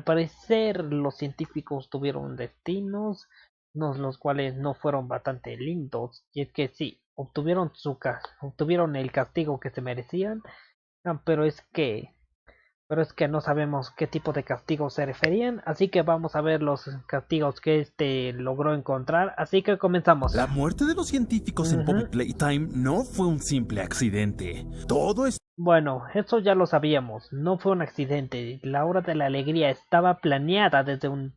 parecer los científicos tuvieron destinos, los cuales no fueron bastante lindos. Y es que sí, obtuvieron el castigo que se merecían, ah, pero es que no sabemos qué tipo de castigos se referían, así que vamos a ver los castigos que este logró encontrar, así que comenzamos. La muerte de los científicos en Poppy Ujú. Playtime no fue un simple accidente. Todo Bueno, eso ya lo sabíamos, no fue un accidente, la hora de la alegría estaba planeada desde un...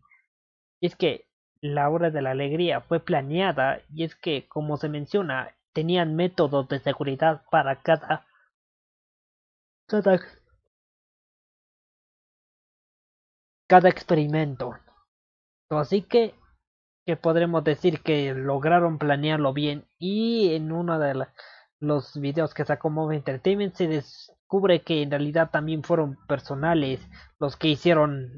Y es que la hora de la alegría fue planeada, y es que, como se menciona, tenían métodos de seguridad para cada, cada experimento. Así que podremos decir que lograron planearlo bien, y en uno de los videos que sacó Move Entertainment se descubre que en realidad también fueron personales los que hicieron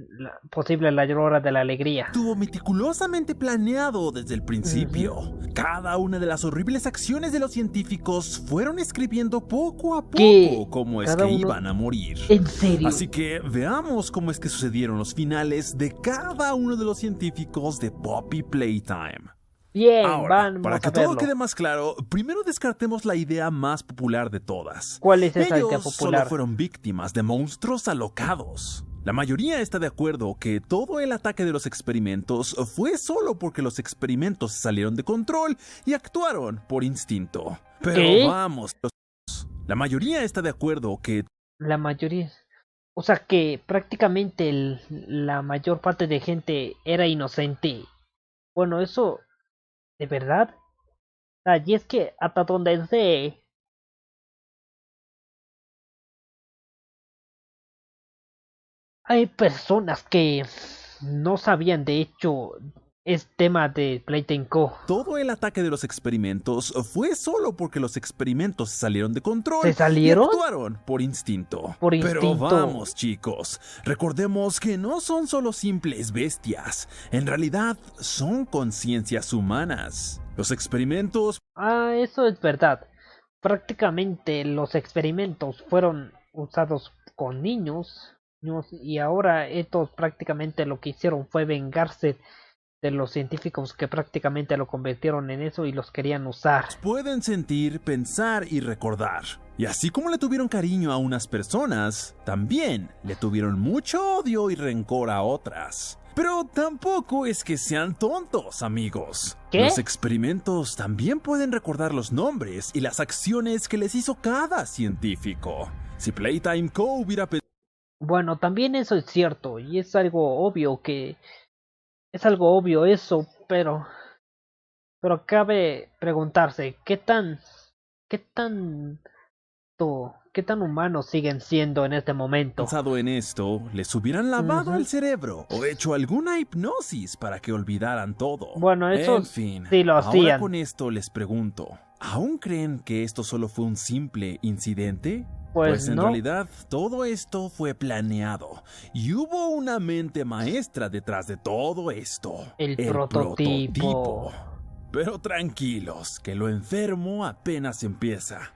posible la hora de la alegría. estuvo meticulosamente planeado desde el Ujú. principio. Cada una de las horribles acciones de los científicos fueron escribiendo poco a Que poco cómo es cada que uno... iban a morir. En serio. Así que veamos cómo es que sucedieron los finales de cada uno de los científicos de Poppy Playtime. Bien, Ahora, para vamos a que todo verlo. quede más claro, primero descartemos la idea más popular de todas. ¿Cuál es esa idea Ellos solo popular? fueron víctimas de monstruos alocados. La mayoría está de acuerdo que todo el ataque de los experimentos fue solo porque los experimentos se salieron de control y actuaron por instinto. Pero ¿Qué? vamos, la mayoría está de acuerdo que La mayoría... O sea que prácticamente la mayor parte de gente era inocente. Bueno, eso... ¿De verdad? Ah, y es que hasta donde sé, hay personas que no sabían de hecho es tema de Playtime Co. todo el ataque de los experimentos fue solo porque los experimentos se salieron de ¿Se control y salieron? actuaron por instinto. Por Pero instinto. vamos, chicos, recordemos que no son solo simples bestias, en realidad son conciencias humanas. Los experimentos Ah, eso es verdad. Prácticamente los experimentos fueron usados con niños, y ahora estos prácticamente lo que hicieron fue vengarse de los científicos que prácticamente lo convirtieron en eso y los querían usar. pueden sentir, pensar y recordar. Y así como le tuvieron cariño a unas personas, también le tuvieron mucho odio y rencor a otras. Pero tampoco es que sean tontos, amigos. ¿Qué? Los experimentos también pueden recordar los nombres y las acciones que les hizo cada científico. Si Playtime Co. hubiera Bueno, también eso es cierto y es algo obvio es algo obvio eso, pero cabe preguntarse qué tanto, qué tan humanos siguen siendo en este momento. pensado en esto, les hubieran lavado Ujú. el cerebro o hecho alguna hipnosis para que olvidaran todo. Bueno, eso En fin, sí lo ahora hacían. con esto les pregunto, ¿aún creen que esto solo fue un simple incidente? Pues Pues en no, realidad todo esto fue planeado y hubo una mente maestra detrás de todo esto, el el prototipo. prototipo. Pero tranquilos, que lo enfermo apenas empieza.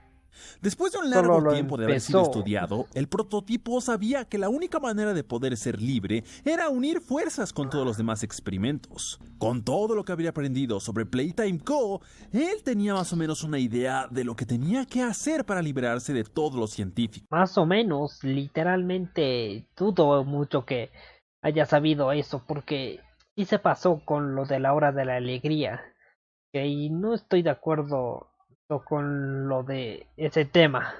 Después de un Solo largo lo tiempo de haber sido empezó. estudiado, el prototipo sabía que la única manera de poder ser libre era unir fuerzas con todos los demás experimentos. Con todo lo que había aprendido sobre Playtime Co., él tenía más o menos una idea de lo que tenía que hacer para liberarse de todos los científicos. Más o menos, literalmente dudo mucho que haya sabido eso, porque sí se pasó con lo de la hora de la alegría, y no estoy de acuerdo con lo de ese tema.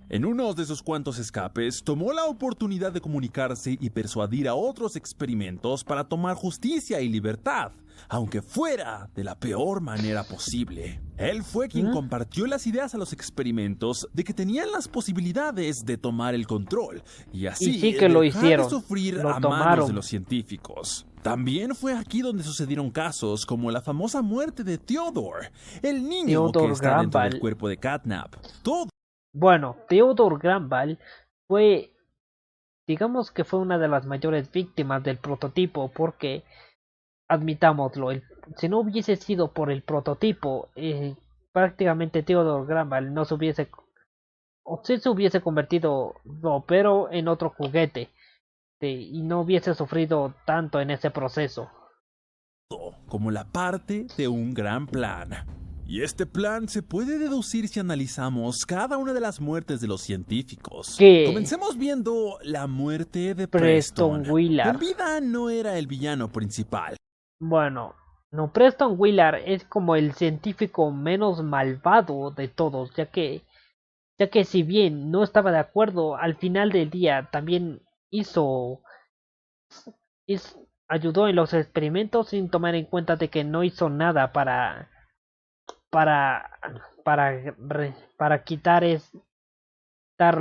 En uno de sus cuantos escapes, tomó la oportunidad de comunicarse y persuadir a otros experimentos para tomar justicia y libertad, aunque fuera de la peor manera posible. Él fue quien ¿Mm? compartió las ideas a los experimentos de que tenían las posibilidades de tomar el control y Y así sí que lo dejar de hicieron, sufrir lo a manos de tomaron. los científicos. También fue aquí donde sucedieron casos como la famosa muerte de Theodore, el niño que Theodore está dentro del Gramball. cuerpo de Catnap. Todo Bueno, Theodore Gramball fue, digamos que fue una de las mayores víctimas del prototipo, porque admitámoslo, si no hubiese sido por el prototipo, prácticamente Theodore Gramball no se hubiese, o sí se hubiese convertido, no, pero en otro juguete. y no hubiese sufrido tanto en ese proceso. Como la parte de un gran plan. Y este plan se puede deducir si analizamos cada una de las muertes de los científicos. ¿Qué? Comencemos viendo la muerte de Preston Preston. Willard. En vida no era el villano principal. Bueno, no, Preston Willard es como el científico menos malvado de todos, ya que si bien no estaba de acuerdo, al final del día también ayudó en los experimentos sin tomar en cuenta de que no hizo nada para quitar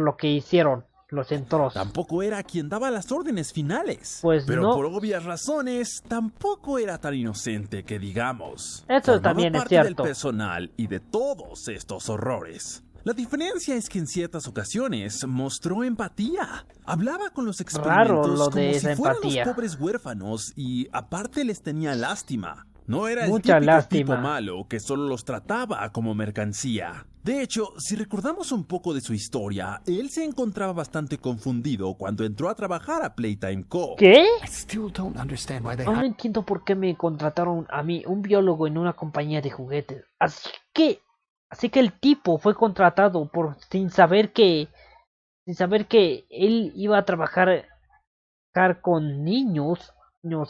lo que hicieron los Entros. Tampoco era quien daba las órdenes finales. Pues pero no. por obvias razones, tampoco era tan inocente que digamos. Eso Formaba también es parte cierto. del personal y de todos estos horrores. La diferencia es que en ciertas ocasiones mostró empatía. Hablaba con los experimentos Raro lo como de si esa fueran empatía. los pobres huérfanos y aparte les tenía lástima. No era el Mucha típico lástima. tipo malo que solo los trataba como mercancía. De hecho, si recordamos un poco de su historia, él se encontraba bastante confundido cuando entró a trabajar a Playtime Co. ¿Qué? I still don't understand why they No entiendo por qué me contrataron a mí, un biólogo, en una compañía de juguetes. Así que el tipo fue contratado sin saber que él iba a trabajar con niños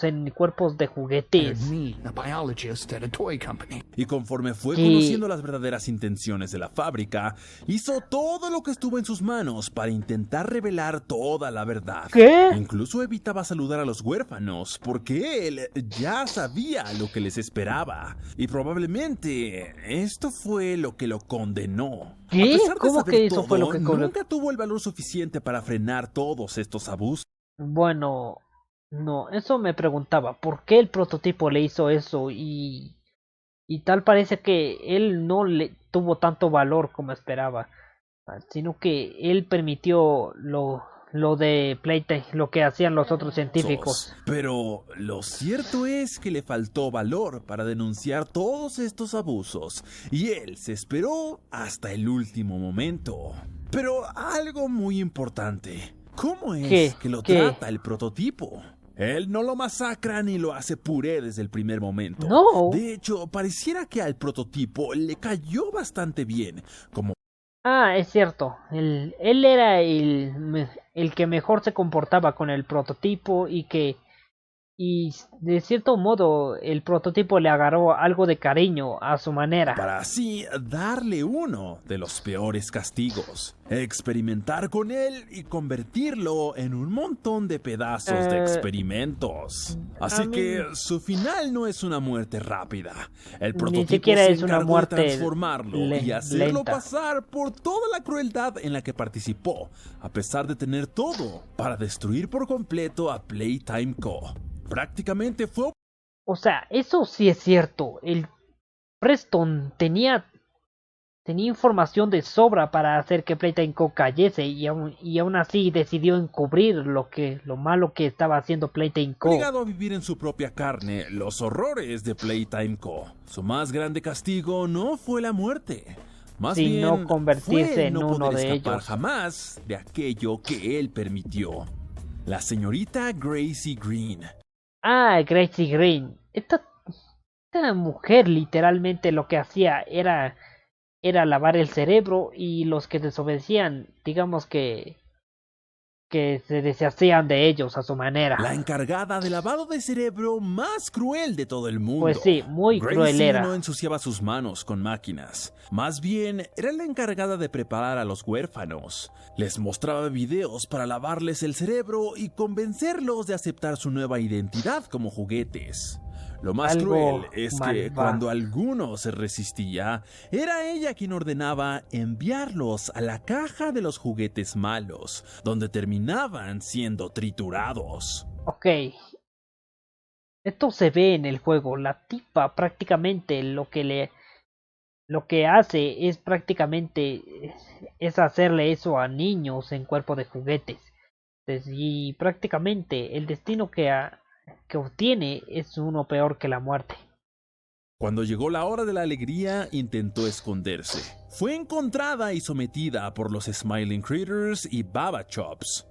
en cuerpos de juguetes. me, a biologist at a toy company. Y conforme fue Sí. conociendo las verdaderas intenciones de la fábrica, hizo todo lo que estuvo en sus manos para intentar revelar toda la verdad. ¿Qué? Incluso evitaba saludar a los huérfanos porque él ya sabía lo que les esperaba. Y probablemente esto fue lo que lo condenó. ¿Qué? A pesar de ¿Cómo saber que eso todo, fue lo que nunca tuvo el valor suficiente para frenar todos estos abusos. Bueno, no, eso me preguntaba, ¿por qué el prototipo le hizo eso? Y tal parece que él no le tuvo tanto valor como esperaba, sino que él permitió lo de Playtime, lo que hacían los otros científicos. Pero lo cierto es que le faltó valor para denunciar todos estos abusos y él se esperó hasta el último momento. Pero algo muy importante, ¿cómo es que lo trata el prototipo? Él no lo masacra ni lo hace puré desde el primer momento. No. De hecho, pareciera que al prototipo le cayó bastante bien, como Es cierto, él era el que mejor se comportaba con el prototipo y de cierto modo el prototipo le agarró algo de cariño a su manera. para así darle uno de los peores castigos. Experimentar con él y convertirlo en un montón de pedazos de experimentos. Así que su final no es una muerte rápida. El prototipo siquiera se es una encargó muerte de transformarlo y hacerlo lenta. pasar por toda la crueldad en la que participó, a pesar de tener todo para destruir por completo a Playtime Co. Prácticamente fue. O sea, eso sí es cierto. El Preston tenía información de sobra para hacer que Playtime Co cayese y aún así decidió encubrir lo malo que estaba haciendo Playtime Co. Obligado a vivir en su propia carne los horrores de Playtime Co. Su más grande castigo no fue la muerte. Más bien Sino convertirse fue en no uno poder de escapar ellos. jamás de aquello que él permitió. La señorita Gracie Green. Gracie Green. Esta mujer literalmente lo que hacía era lavar el cerebro y los que desobedecían, digamos que se deshacían de ellos a su manera. La encargada de lavado de cerebro más cruel de todo el mundo. Pues sí, muy Gracie cruel era. no ensuciaba sus manos con máquinas. Más bien, era la encargada de preparar a los huérfanos. Les mostraba videos para lavarles el cerebro y convencerlos de aceptar su nueva identidad como juguetes. Lo más Algo cruel es que malvado. cuando alguno se resistía, era ella quien ordenaba enviarlos a la caja de los juguetes malos, donde terminaban siendo triturados. Ok. Esto se ve en el juego. La tipa prácticamente lo que hace es prácticamente es hacerle eso a niños en cuerpo de juguetes. Y prácticamente el destino que obtiene es uno peor que la muerte. Cuando llegó la hora de la alegría, intentó esconderse. Fue encontrada y sometida por los Smiling Critters y Baba Chops.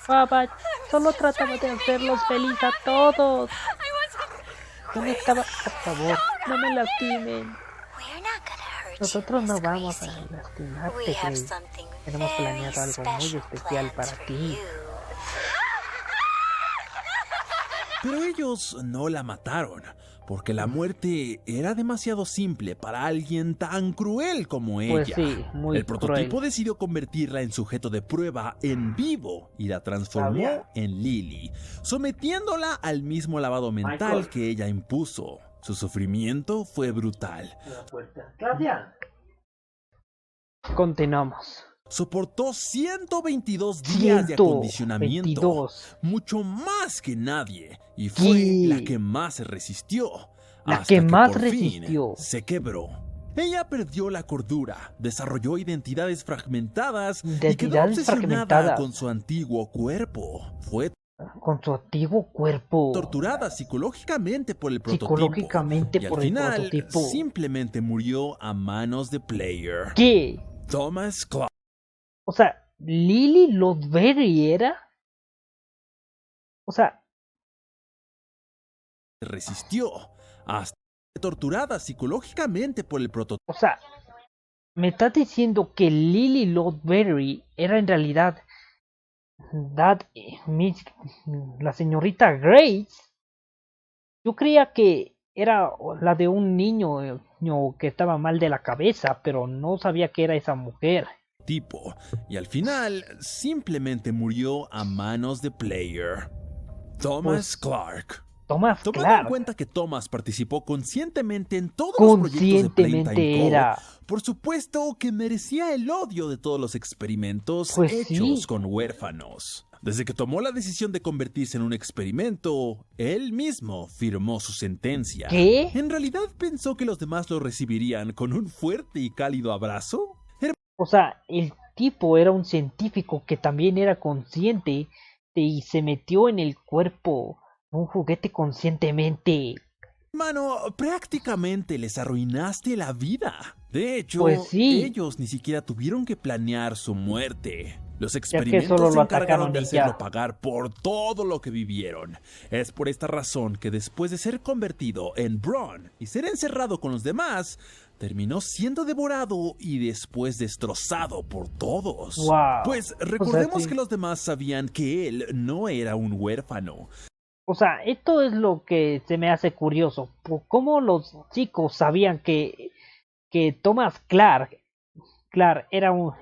Baba Solo trataba de hacerlos feliz a todos. Yo no estaba... Por favor, no me lastimen. Nosotros no vamos a lastimarte, Grace. Tenemos planeado algo muy especial para ti. Pero ellos no la mataron, porque la muerte era demasiado simple para alguien tan cruel como ella. Pues sí, muy El prototipo cruel. decidió convertirla en sujeto de prueba en vivo y la transformó ¿Sabía? en Lily, sometiéndola al mismo lavado mental Michael. que ella impuso. Su sufrimiento fue brutal. Claudia. Continuamos. Soportó 122 días de acondicionamiento, 122. mucho más que nadie, y fue ¿Qué? la que más se resistió. La hasta que más por fin resistió. se quebró. Ella perdió la cordura, desarrolló identidades fragmentadas y quedó Identidades obsesionada fragmentadas. con su antiguo cuerpo. Fue Con su antiguo cuerpo. torturada psicológicamente por el prototipo. Psicológicamente y al por el final prototipo. simplemente murió a manos de Player. ¿Qué? Thomas Clark O sea, Lily Lothbury era. O sea, resistió hasta que torturada psicológicamente por el prototipo. o sea, me estás diciendo que Lily Lothbury era en realidad la señorita Grace. Yo creía que era la de un niño que estaba mal de la cabeza, pero no sabía que era esa mujer. Y al final simplemente murió a manos de Player. Thomas Pues, Clark. Thomas Tomando Clark. en cuenta que Thomas participó conscientemente en todos los proyectos de Playtime Conscientemente Co., era. por supuesto que merecía el odio de todos los experimentos Pues hechos sí. con huérfanos. Desde que tomó la decisión de convertirse en un experimento, él mismo firmó su sentencia. ¿Qué? ¿En realidad pensó que los demás lo recibirían con un fuerte y cálido abrazo? O sea, el tipo era un científico que también era consciente y se metió en el cuerpo un juguete conscientemente. Mano, prácticamente les arruinaste la vida. De hecho, Pues sí. ellos ni siquiera tuvieron que planear su muerte. Los que experimentos solo se lo encargaron atacaron de y hacerlo ya. pagar por todo lo que vivieron. Es por esta razón que después de ser convertido en Brawn y ser encerrado con los demás, terminó siendo devorado y después destrozado por todos. Wow. Pues recordemos sí. que los demás sabían que él no era un huérfano. O sea, esto es lo que se me hace curioso. ¿Cómo los chicos sabían que Thomas Clark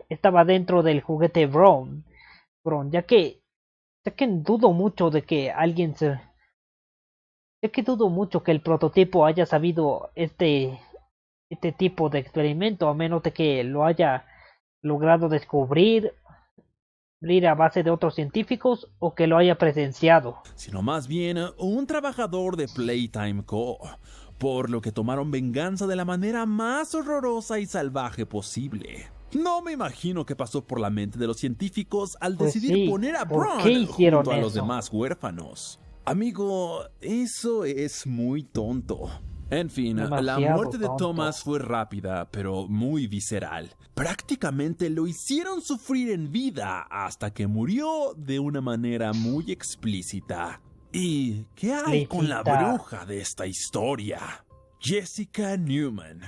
estaba dentro del juguete Brawn, ya que dudo mucho de que dudo mucho que el prototipo haya sabido este tipo de experimento, a menos de que lo haya logrado descubrir a base de otros científicos o que lo haya presenciado. Sino más bien un trabajador de Playtime Co., por lo que tomaron venganza de la manera más horrorosa y salvaje posible. No me imagino qué pasó por la mente de los científicos al Pues decidir sí, poner a ¿por Brawn qué hicieron junto a los eso? demás huérfanos. Amigo, eso es muy tonto. En fin, la Demasiado muerte de tonto. Thomas fue rápida, pero muy visceral. Prácticamente lo hicieron sufrir en vida hasta que murió de una manera muy explícita. ¿Y qué hay con la Explícita. bruja de esta historia? Jessica Newman.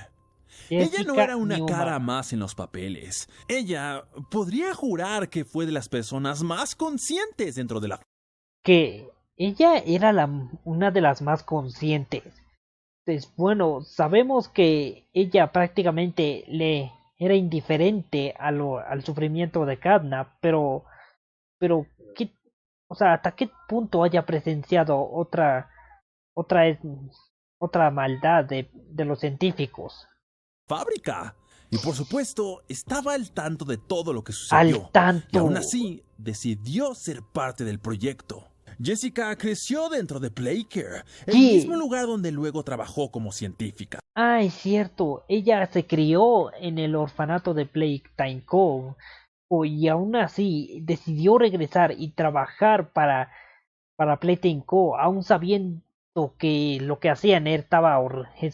Ella no Jessica era una Newman. cara más en los papeles. Ella podría jurar que fue de las personas más conscientes dentro de la... Que ella era una de las más conscientes. Pues, bueno, sabemos que ella prácticamente le era indiferente al sufrimiento de Cadnap, pero ¿qué, o sea, hasta qué punto haya presenciado otra maldad de los científicos? fábrica. Y por supuesto, estaba al tanto de todo lo que sucedió. Al tanto. Y aún así, decidió ser parte del proyecto. Jessica creció dentro de Playcare, el ¿Qué? mismo lugar donde luego trabajó como científica. Ah, es cierto, ella se crió en el orfanato de Playtime Co. Y aún así decidió regresar y trabajar para Playtime Co. Aún sabiendo que lo que hacían es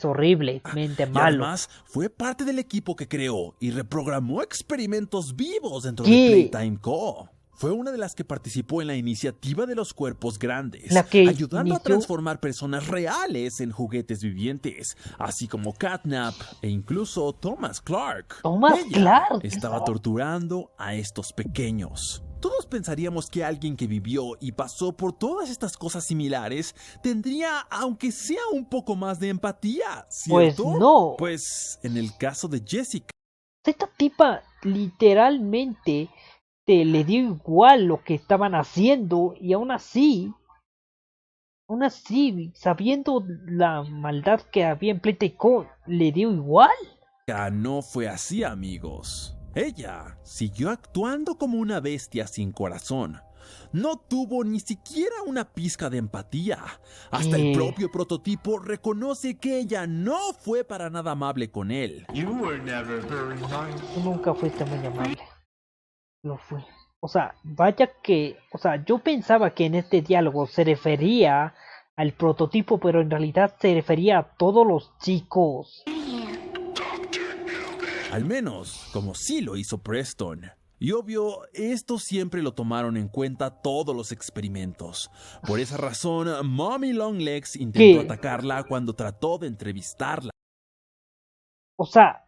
horriblemente Y malo. además, fue parte del equipo que creó y reprogramó experimentos vivos dentro ¿Qué? de Playtime Co. fue una de las que participó en la iniciativa de los cuerpos grandes, La que ayudando a inició- transformar personas reales en juguetes vivientes, así como Catnap e incluso Thomas Clark. Thomas Ella Clark. estaba torturando a estos pequeños. Todos pensaríamos que alguien que vivió y pasó por todas estas cosas similares tendría, aunque sea un poco más de empatía, Pues ¿cierto? no. Pues en el caso de Jessica, Esta tipa literalmente le dio igual lo que estaban haciendo y aún así, sabiendo la maldad que había en Playtech, le dio igual. no fue así, amigos. Ella siguió actuando como una bestia sin corazón. No tuvo ni siquiera una pizca de empatía. Hasta el propio prototipo reconoce que ella no fue para nada amable con él. Tú nunca fuiste muy amable. Lo fue. O sea, yo pensaba que en este diálogo se refería al prototipo, pero en realidad se refería a todos los chicos. Al menos, como sí lo hizo Preston. Y obvio, esto siempre lo tomaron en cuenta todos los experimentos. Por esa razón, Mommy Longlegs intentó ¿Qué? atacarla cuando trató de entrevistarla. O sea,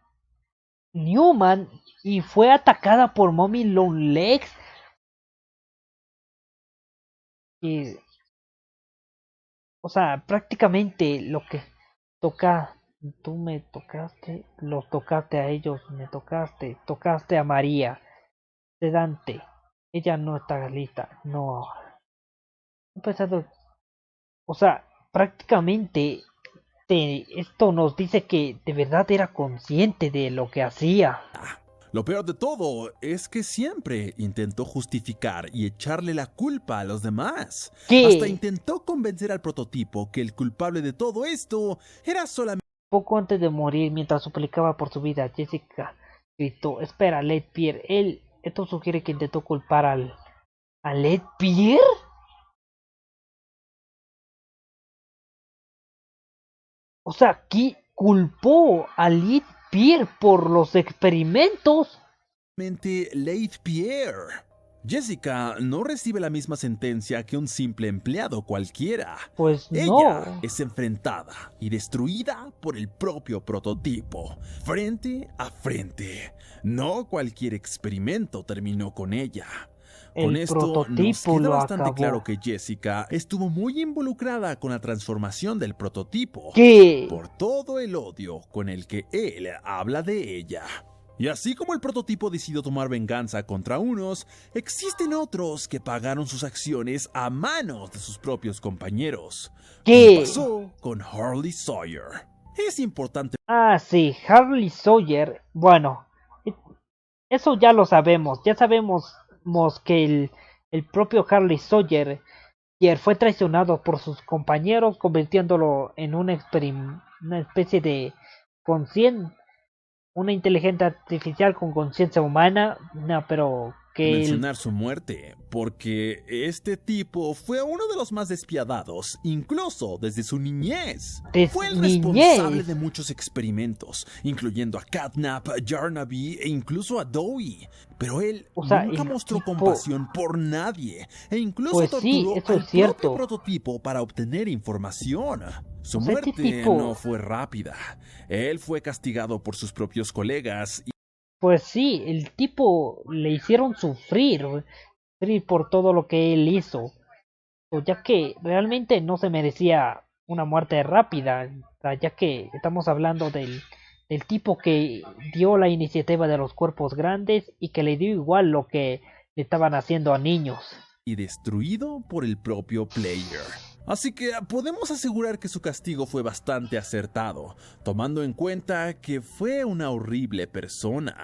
Newman y fue atacada por Mommy Longlegs. Y, o sea, prácticamente lo que toca, tú me tocaste, los tocaste a ellos, me tocaste a María, de Dante. Ella no está lista, no. He pensado, o sea, prácticamente esto nos dice que de verdad era consciente de lo que hacía. Lo peor de todo es que siempre intentó justificar y echarle la culpa a los demás. ¿Qué? Hasta intentó convencer al prototipo que el culpable de todo esto era solamente... Poco antes de morir, mientras suplicaba por su vida, Jessica gritó: "Espera, Leadbeater". Esto sugiere que intentó culpar a Leadbeater. O sea, aquí culpó a Leadbeater por los experimentos. Leadbeater. Jessica no recibe la misma sentencia que un simple empleado cualquiera. Pues Ella no. es enfrentada y destruida por el propio prototipo, frente a frente. No cualquier experimento terminó con ella. Con El esto nos prototipo queda lo bastante acabó. claro que Jessica estuvo muy involucrada con la transformación del prototipo, ¿Qué? por todo el odio con el que él habla de ella. Y así como el prototipo decidió tomar venganza contra unos, existen otros que pagaron sus acciones a manos de sus propios compañeros. ¿Qué? Como pasó con Harley Sawyer. Es importante Ah, sí, Harley Sawyer. Bueno, eso ya lo sabemos. Ya sabemos que el propio Harley Sawyer fue traicionado por sus compañeros, convirtiéndolo en una especie de una inteligencia artificial con conciencia humana. No, pero que mencionar su muerte, porque este tipo fue uno de los más despiadados, incluso desde su niñez. Fue el responsable de muchos experimentos, incluyendo a Catnap, Yarnaby e incluso a Dewey. Pero él nunca mostró compasión por nadie, e incluso torturó al propio prototipo para obtener información. Su muerte no fue rápida. Él fue castigado por sus propios colegas. Pues sí, el tipo le hicieron sufrir por todo lo que él hizo, ya que realmente no se merecía una muerte rápida, ya que estamos hablando del tipo que dio la iniciativa de los cuerpos grandes y que le dio igual lo que le estaban haciendo a niños. Y destruido por el propio player. Así que podemos asegurar que su castigo fue bastante acertado, tomando en cuenta que fue una horrible persona.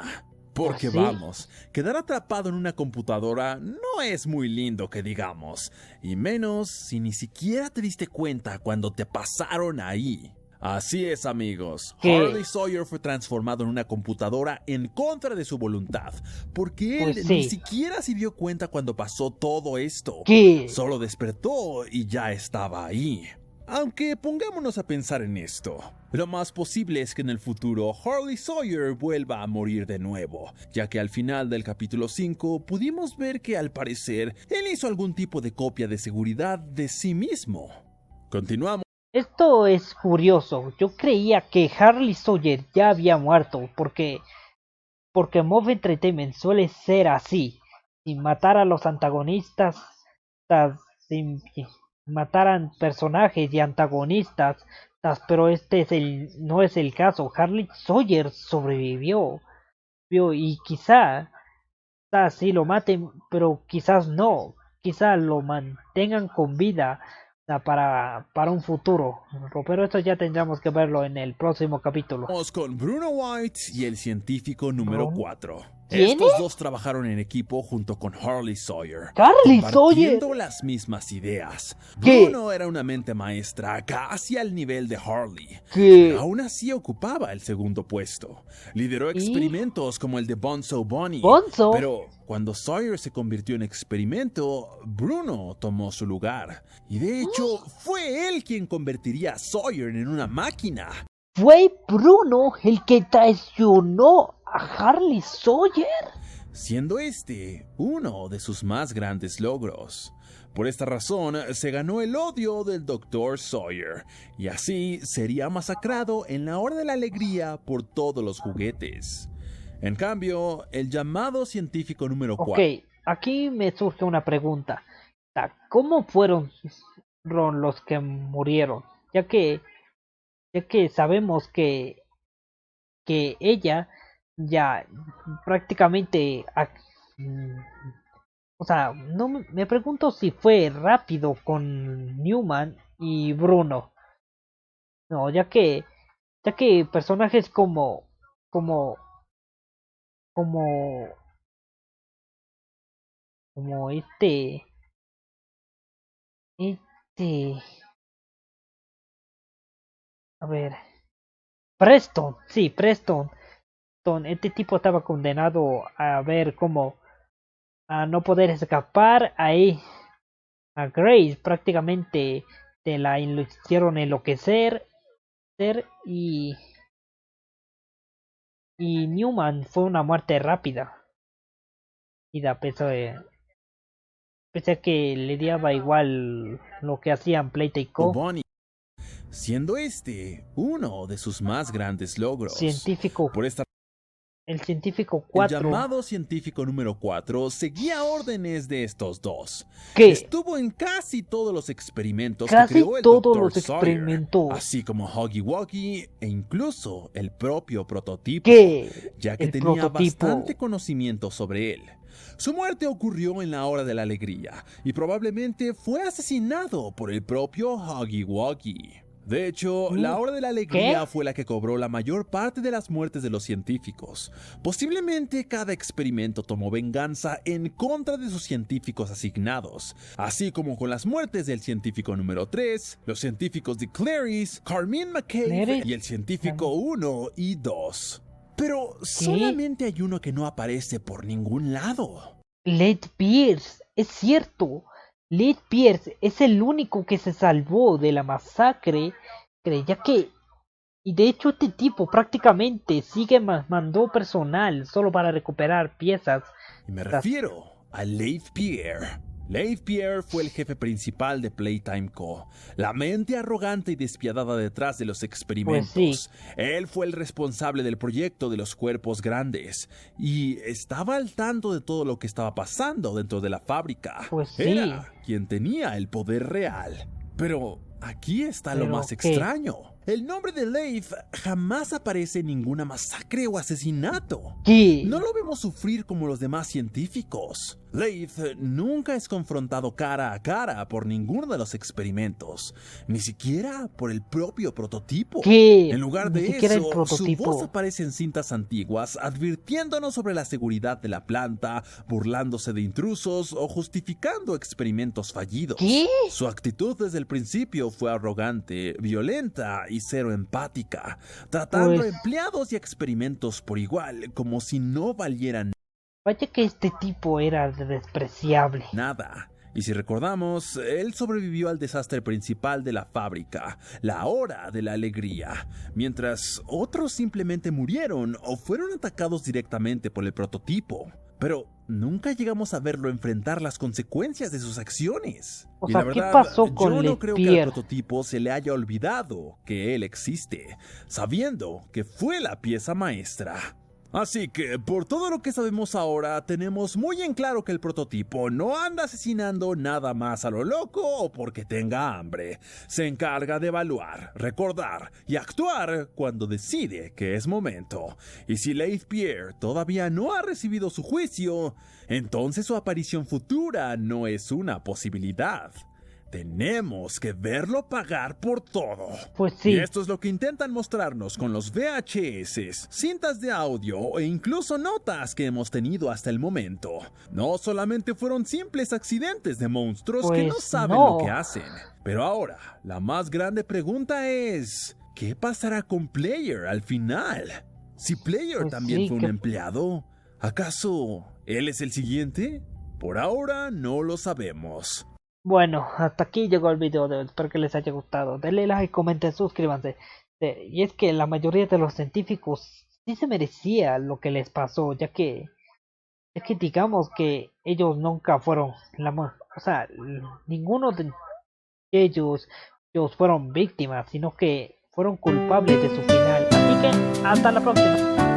Porque ¿Sí? vamos, quedar atrapado en una computadora no es muy lindo que digamos, y menos si ni siquiera te diste cuenta cuando te pasaron ahí. Así es, amigos. Harley Sawyer fue transformado en una computadora en contra de su voluntad, porque él ni siquiera se dio cuenta cuando pasó todo esto. Solo despertó y ya estaba ahí. Aunque pongámonos a pensar en esto, lo más posible es que en el futuro Harley Sawyer vuelva a morir de nuevo, ya que al final del capítulo 5 pudimos ver que al parecer él hizo algún tipo de copia de seguridad de sí mismo. Continuamos. Esto es curioso. Yo creía que Harley Sawyer ya había muerto porque Mob Entertainment suele ser así, sin matar a los antagonistas, sin mataran personajes y antagonistas, pero no es el caso. Harley Sawyer sobrevivió, y quizás sí lo maten, pero quizás no, quizás lo mantengan con vida, para un futuro, pero esto ya tendremos que verlo en el próximo capítulo. Vamos con Bruno White y el científico número 4. ¿Quién Estos es? dos trabajaron en equipo junto con Harley Sawyer, Harley compartiendo Sawyer. las mismas ideas. ¿Qué? Bruno era una mente maestra casi al nivel de Harley, ¿Qué? pero aún así ocupaba el segundo puesto. Lideró experimentos como el de Bonzo Bunny, ¿Bonzo? pero cuando Sawyer se convirtió en experimento, Bruno tomó su lugar. Y de hecho, fue él quien convertiría a Sawyer en una máquina. ¿Fue Bruno el que traicionó a Harley Sawyer? Siendo este uno de sus más grandes logros. Por esta razón, se ganó el odio del Dr. Sawyer, y así sería masacrado en la Hora de la Alegría por todos los juguetes. En cambio, el llamado científico número 4... Ok, aquí me surge una pregunta. ¿Cómo fueron los que murieron? Ya que sabemos que ella ya prácticamente, o sea, no me pregunto si fue rápido con Newman y Bruno. No, ya que personajes como como como este a ver, Preston, sí, Preston. Este tipo estaba condenado a ver como a no poder escapar. Ahí a Grace prácticamente la hicieron enloquecer, y Newman fue una muerte rápida, y pese a que le daba igual lo que hacían Playtime Co. Bunny, siendo este uno de sus más grandes logros. Por esta El científico El 4. llamado científico número 4 seguía órdenes de estos dos. ¿Qué? Estuvo en casi todos los experimentos Casi que creó el todos Dr. los Sawyer, experimentos. así como Huggy Wuggy e incluso el propio prototipo, ¿Qué? ya que El tenía prototipo. bastante conocimiento sobre él. Su muerte ocurrió en la Hora de la Alegría y probablemente fue asesinado por el propio Huggy Wuggy. De hecho, la Hora de la Alegría fue la que cobró la mayor parte de las muertes de los científicos. Posiblemente cada experimento tomó venganza en contra de sus científicos asignados, así como con las muertes del científico número 3, los científicos de Clarice, Carmine McCabe y el científico 1 y 2. Pero solamente hay uno que no aparece por ningún lado. Led Pierce, es cierto. Led Pierce es el único que se salvó de la masacre, ya que, y de hecho este tipo prácticamente mandó personal solo para recuperar piezas. Y me refiero a Leif Pierre. Leif Pierre fue el jefe principal de Playtime Co., la mente arrogante y despiadada detrás de los experimentos. Pues sí. Él fue el responsable del proyecto de los cuerpos grandes y estaba al tanto de todo lo que estaba pasando dentro de la fábrica. Pues sí. Era quien tenía el poder real. Pero aquí está lo más ¿qué? extraño. El nombre de Leif jamás aparece en ninguna masacre o asesinato. ¿Qué? No lo vemos sufrir como los demás científicos. Leif nunca es confrontado cara a cara por ninguno de los experimentos, ni siquiera por el propio prototipo. ¿Qué? En lugar Ni de siquiera el eso, su prototipo. voz aparece en cintas antiguas advirtiéndonos sobre la seguridad de la planta, burlándose de intrusos o justificando experimentos fallidos. ¿Qué? Su actitud desde el principio fue arrogante, violenta y cero empática, tratando a empleados y experimentos por igual, como si no valieran Vaya que este tipo era despreciable. nada. Y si recordamos, él sobrevivió al desastre principal de la fábrica, la hora de la alegría, mientras otros simplemente murieron o fueron atacados directamente por el prototipo. Pero nunca llegamos a verlo enfrentar las consecuencias de sus acciones. O Y sea, la ¿qué verdad, pasó con yo no creo que Letpier? al prototipo se le haya olvidado que él existe, sabiendo que fue la pieza maestra. Así que, por todo lo que sabemos ahora, tenemos muy en claro que el prototipo no anda asesinando nada más a lo loco o porque tenga hambre. Se encarga de evaluar, recordar y actuar cuando decide que es momento. Y si Letpier todavía no ha recibido su juicio, entonces su aparición futura no es una posibilidad. Tenemos que verlo pagar por todo. Pues sí. Y esto es lo que intentan mostrarnos con los VHS, cintas de audio e incluso notas que hemos tenido hasta el momento. No solamente fueron simples accidentes de monstruos que no Pues saben no. lo que hacen. Pero ahora, la más grande pregunta es, ¿qué pasará con Player al final? Si Player Pues también sí, fue un que- empleado, ¿acaso él es el siguiente? Por ahora no lo sabemos. Bueno, hasta aquí llegó el video de hoy. Espero que les haya gustado. Denle like, comenten, suscríbanse. Y es que la mayoría de los científicos sí se merecía lo que les pasó, ya que digamos que ellos nunca fueron o sea, ninguno de ellos fueron víctimas, sino que fueron culpables de su final. Así que hasta la próxima.